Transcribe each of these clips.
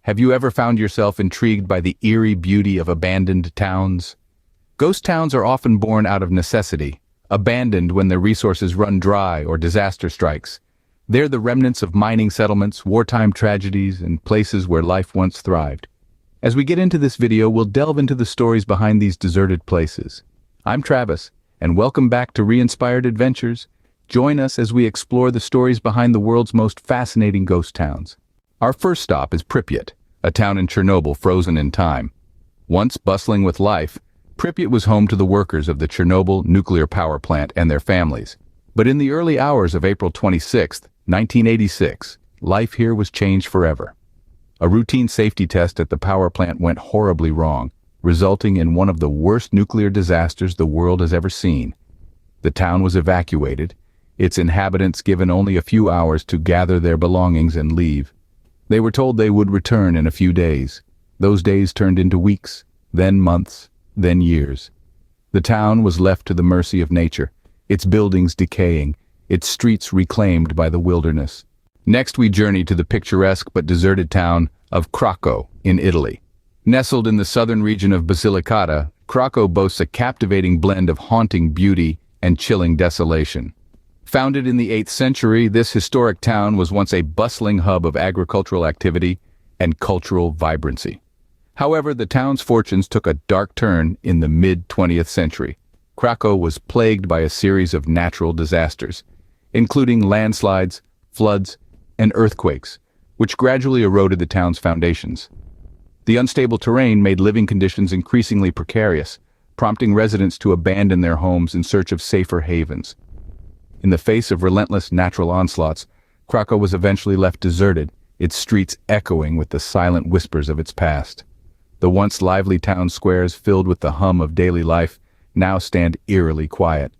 Have you ever found yourself intrigued by the eerie beauty of abandoned towns? Ghost towns are often born out of necessity, abandoned when their resources run dry or disaster strikes. They're the remnants of mining settlements, wartime tragedies, and places where life once thrived. As we get into this video, we'll delve into the stories behind these deserted places. I'm Travis, and welcome back to Re-Inspired Adventures. Join us as we explore the stories behind the world's most fascinating ghost towns. Our first stop is Pripyat, a town in Chernobyl frozen in time. Once bustling with life, Pripyat was home to the workers of the Chernobyl nuclear power plant and their families. But in the early hours of April 26, 1986, life here was changed forever. A routine safety test at the power plant went horribly wrong, resulting in one of the worst nuclear disasters the world has ever seen. The town was evacuated, its inhabitants given only a few hours to gather their belongings and leave. They were told they would return in a few days. Those days turned into weeks, then months, then years. The town was left to the mercy of nature, its buildings decaying, its streets reclaimed by the wilderness. Next we journey to the picturesque but deserted town of Craco in Italy. Nestled in the southern region of Basilicata, Craco boasts a captivating blend of haunting beauty and chilling desolation. Founded in the 8th century, this historic town was once a bustling hub of agricultural activity and cultural vibrancy. However, the town's fortunes took a dark turn in the mid-20th century. Craco was plagued by a series of natural disasters, including landslides, floods, and earthquakes, which gradually eroded the town's foundations. The unstable terrain made living conditions increasingly precarious, prompting residents to abandon their homes in search of safer havens. In the face of relentless natural onslaughts, Craco was eventually left deserted, its streets echoing with the silent whispers of its past. The once lively town squares filled with the hum of daily life now stand eerily quiet,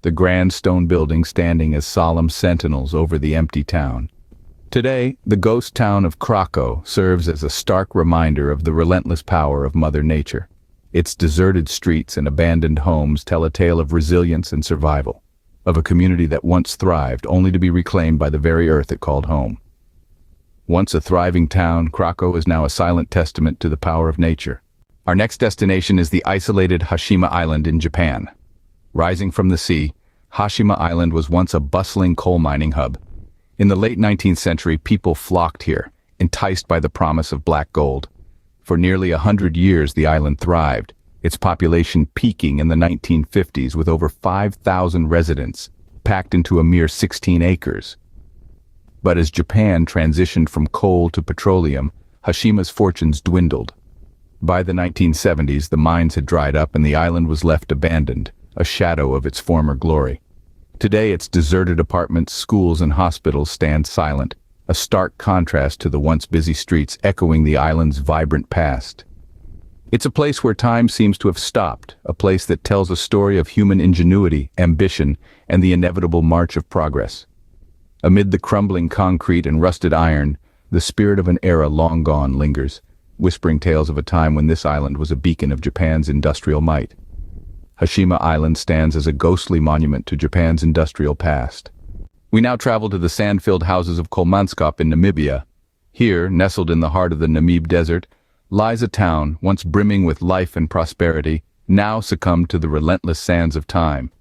the grand stone buildings standing as solemn sentinels over the empty town. Today, the ghost town of Craco serves as a stark reminder of the relentless power of Mother Nature. Its deserted streets and abandoned homes tell a tale of resilience and survival, of a community that once thrived only to be reclaimed by the very earth it called home. Once a thriving town, Craco is now a silent testament to the power of nature. Our next destination is the isolated Hashima Island in Japan. Rising from the sea, Hashima Island was once a bustling coal mining hub. In the late 19th century, people flocked here, enticed by the promise of black gold. For nearly 100 years, the island thrived, its population peaking in the 1950s with over 5,000 residents, packed into a mere 16 acres. But as Japan transitioned from coal to petroleum, Hashima's fortunes dwindled. By the 1970s, the mines had dried up and the island was left abandoned, a shadow of its former glory. Today, its deserted apartments, schools, and hospitals stand silent, a stark contrast to the once busy streets echoing the island's vibrant past. It's a place where time seems to have stopped, a place that tells a story of human ingenuity, ambition, and the inevitable march of progress. Amid the crumbling concrete and rusted iron, the spirit of an era long gone lingers, whispering tales of a time when this island was a beacon of Japan's industrial might. Hashima Island stands as a ghostly monument to Japan's industrial past. We now travel to the sand-filled houses of Kolmanskop in Namibia. Here, nestled in the heart of the Namib Desert, lies a town once brimming with life and prosperity, now succumbed to the relentless sands of time.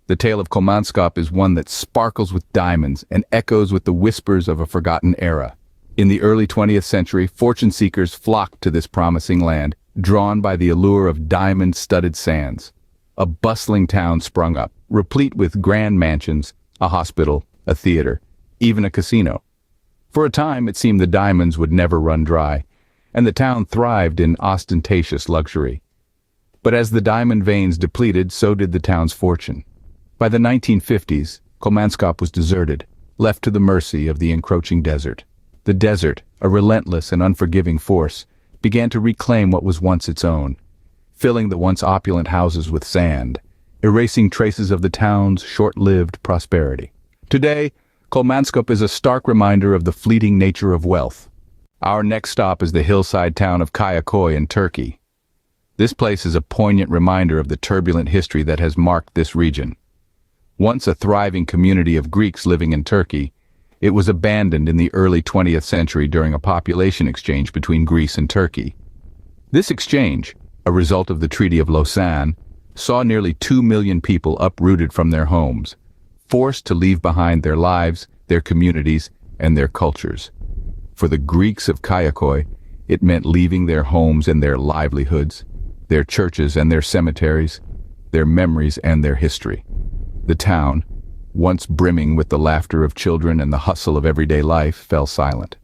The tale of Kolmanskop is one that sparkles with diamonds and echoes with the whispers of a forgotten era. In the early 20th century, fortune seekers flocked to this promising land, drawn by the allure of diamond-studded sands. A bustling town sprung up, replete with grand mansions, a hospital, a theater, even a casino. For a time, it seemed the diamonds would never run dry, and the town thrived in ostentatious luxury. But as the diamond veins depleted, so did the town's fortune. By the 1950s, Kolmanskop was deserted, left to the mercy of the encroaching desert. The desert, a relentless and unforgiving force, began to reclaim what was once its own, filling the once opulent houses with sand, erasing traces of the town's short-lived prosperity. Today, Kolmanskop is a stark reminder of the fleeting nature of wealth. Our next stop is the hillside town of Kayaköy in Turkey. This place is a poignant reminder of the turbulent history that has marked this region. Once a thriving community of Greeks living in Turkey, It was abandoned in the early 20th century during a population exchange between Greece and Turkey. This exchange, a result of the Treaty of Lausanne, saw nearly 2 million people uprooted from their homes, forced to leave behind their lives, their communities, and their cultures. For the Greeks of Kayaköy, it meant leaving their homes and their livelihoods, their churches and their cemeteries, their memories and their history. The town, once brimming with the laughter of children and the hustle of everyday life, fell silent.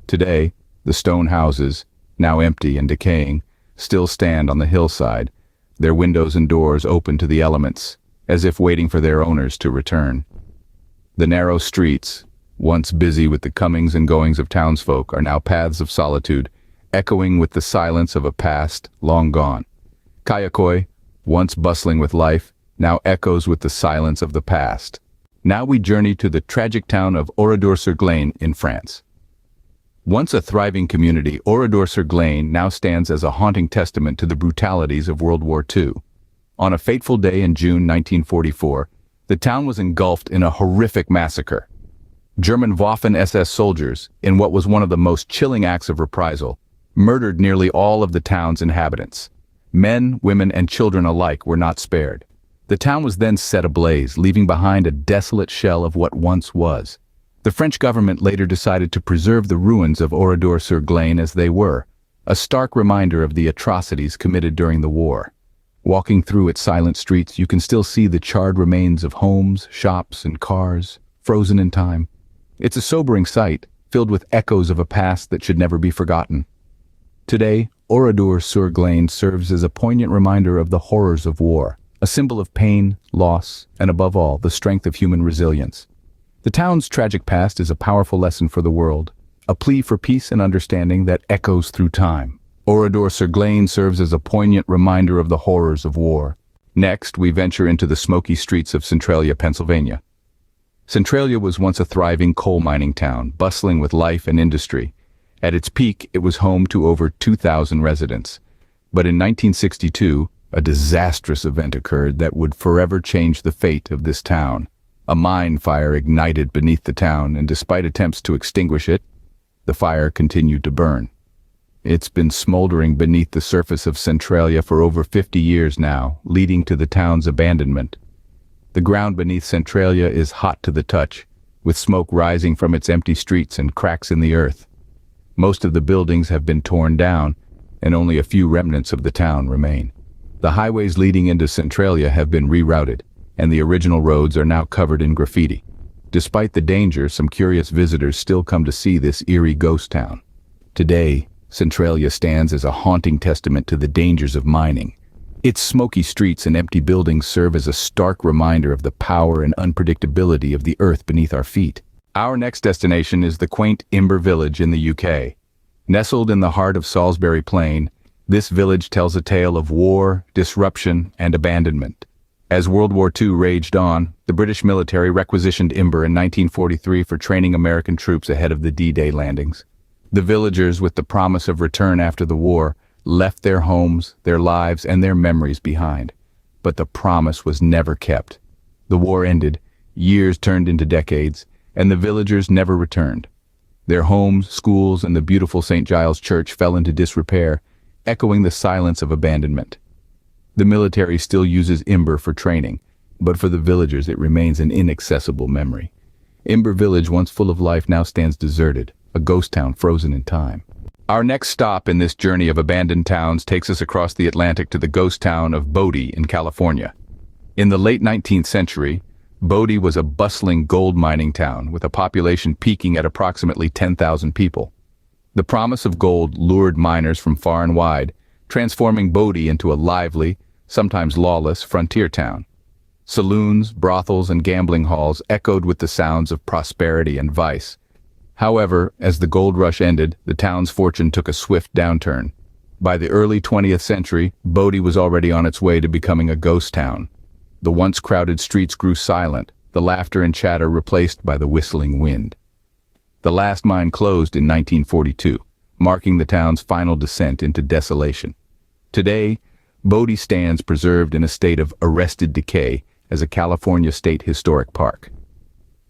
Today, the stone houses, now empty and decaying, still stand on the hillside, their windows and doors open to the elements, as if waiting for their owners to return. The narrow streets, once busy with the comings and goings of townsfolk, are now paths of solitude, echoing with the silence of a past long gone. Kayaköy, once bustling with life, now echoes with the silence of the past. Now we journey to the tragic town of Oradour-sur-Glane in France. Once a thriving community, Oradour-sur-Glane now stands as a haunting testament to the brutalities of World War II. On a fateful day in June 1944, the town was engulfed in a horrific massacre. German Waffen-SS soldiers, in what was one of the most chilling acts of reprisal, murdered nearly all of the town's inhabitants. Men, women, and children alike were not spared. The town was then set ablaze, leaving behind a desolate shell of what once was. The French government later decided to preserve the ruins of Oradour-sur-Glane as they were, a stark reminder of the atrocities committed during the war. Walking through its silent streets, you can still see the charred remains of homes, shops, and cars, frozen in time. It's a sobering sight, filled with echoes of a past that should never be forgotten. Today, Oradour-sur-Glane serves as a poignant reminder of the horrors of war, a symbol of pain, loss, and above all, the strength of human resilience. The town's tragic past is a powerful lesson for the world, a plea for peace and understanding that echoes through time. Oradour-sur-Glane serves as a poignant reminder of the horrors of war. Next, we venture into the smoky streets of Centralia, Pennsylvania. Centralia was once a thriving coal mining town, bustling with life and industry. At its peak, it was home to over 2,000 residents. But in 1962, a disastrous event occurred that would forever change the fate of this town. A mine fire ignited beneath the town, and despite attempts to extinguish it, the fire continued to burn. It's been smoldering beneath the surface of Centralia for over 50 years now, leading to the town's abandonment. The ground beneath Centralia is hot to the touch, with smoke rising from its empty streets and cracks in the earth. Most of the buildings have been torn down, and only a few remnants of the town remain. The highways leading into Centralia have been rerouted, and the original roads are now covered in graffiti. Despite the danger, some curious visitors still come to see this eerie ghost town. Today, Centralia stands as a haunting testament to the dangers of mining. Its smoky streets and empty buildings serve as a stark reminder of the power and unpredictability of the earth beneath our feet. Our next destination is the quaint Imber Village in the UK. Nestled in the heart of Salisbury Plain, this village tells a tale of war, disruption, and abandonment. As World War II raged on, the British military requisitioned Imber in 1943 for training American troops ahead of the D-Day landings. The villagers, with the promise of return after the war, left their homes, their lives, and their memories behind. But the promise was never kept. The war ended, years turned into decades, and the villagers never returned. Their homes, schools, and the beautiful St. Giles Church fell into disrepair, echoing the silence of abandonment. The military still uses Imber for training, but for the villagers it remains an inaccessible memory. Imber Village, once full of life, now stands deserted, a ghost town frozen in time. Our next stop in this journey of abandoned towns takes us across the Atlantic to the ghost town of Bodie in California. In the late 19th century, Bodie was a bustling gold mining town with a population peaking at approximately 10,000 people. The promise of gold lured miners from far and wide, transforming Bodie into a lively, sometimes lawless, frontier town. Saloons, brothels, and gambling halls echoed with the sounds of prosperity and vice. However, as the gold rush ended, the town's fortune took a swift downturn. By the early 20th century, Bodie was already on its way to becoming a ghost town. The once crowded streets grew silent, the laughter and chatter replaced by the whistling wind. The last mine closed in 1942, marking the town's final descent into desolation. Today, Bodie stands preserved in a state of arrested decay as a California State Historic Park.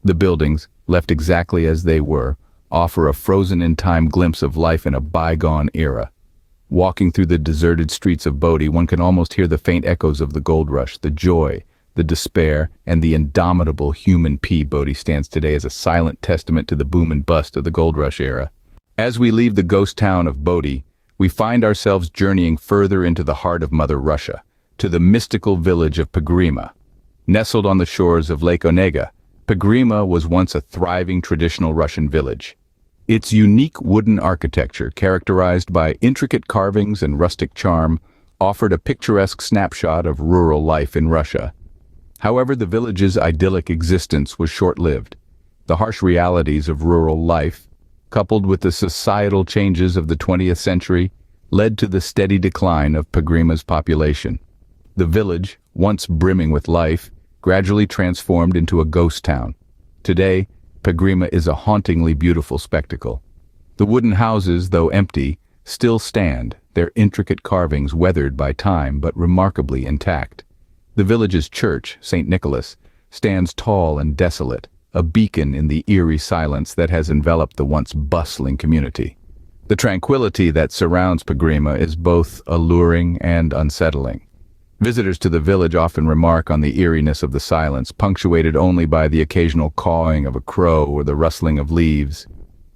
The buildings, left exactly as they were, offer a frozen-in-time glimpse of life in a bygone era. Walking through the deserted streets of Bodie, one can almost hear the faint echoes of the gold rush, the joy, the despair, and the indomitable human Bodie stands today as a silent testament to the boom and bust of the gold rush era. As we leave the ghost town of Bodie, we find ourselves journeying further into the heart of Mother Russia, to the mystical village of Pegrema. Nestled on the shores of Lake Onega, Pegrema was once a thriving traditional Russian village. Its unique wooden architecture, characterized by intricate carvings and rustic charm, offered a picturesque snapshot of rural life in Russia. However, the village's idyllic existence was short-lived. The harsh realities of rural life, coupled with the societal changes of the 20th century, led to the steady decline of Pegrema's population. The village, once brimming with life, gradually transformed into a ghost town. Today, Pegrema is a hauntingly beautiful spectacle. The wooden houses, though empty, still stand, their intricate carvings weathered by time but remarkably intact. The village's church, St. Nicholas, stands tall and desolate, a beacon in the eerie silence that has enveloped the once bustling community. The tranquility that surrounds Pegrema is both alluring and unsettling. Visitors to the village often remark on the eeriness of the silence, punctuated only by the occasional cawing of a crow or the rustling of leaves.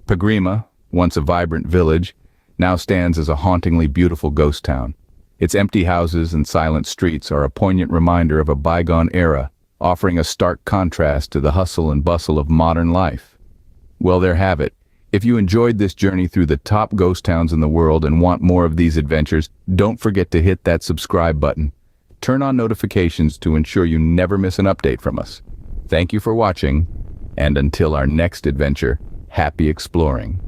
Pegrema, once a vibrant village, now stands as a hauntingly beautiful ghost town. Its empty houses and silent streets are a poignant reminder of a bygone era, offering a stark contrast to the hustle and bustle of modern life. Well, there have it. If you enjoyed this journey through the top ghost towns in the world and want more of these adventures, don't forget to hit that subscribe button. Turn on notifications to ensure you never miss an update from us. Thank you for watching, and until our next adventure, happy exploring.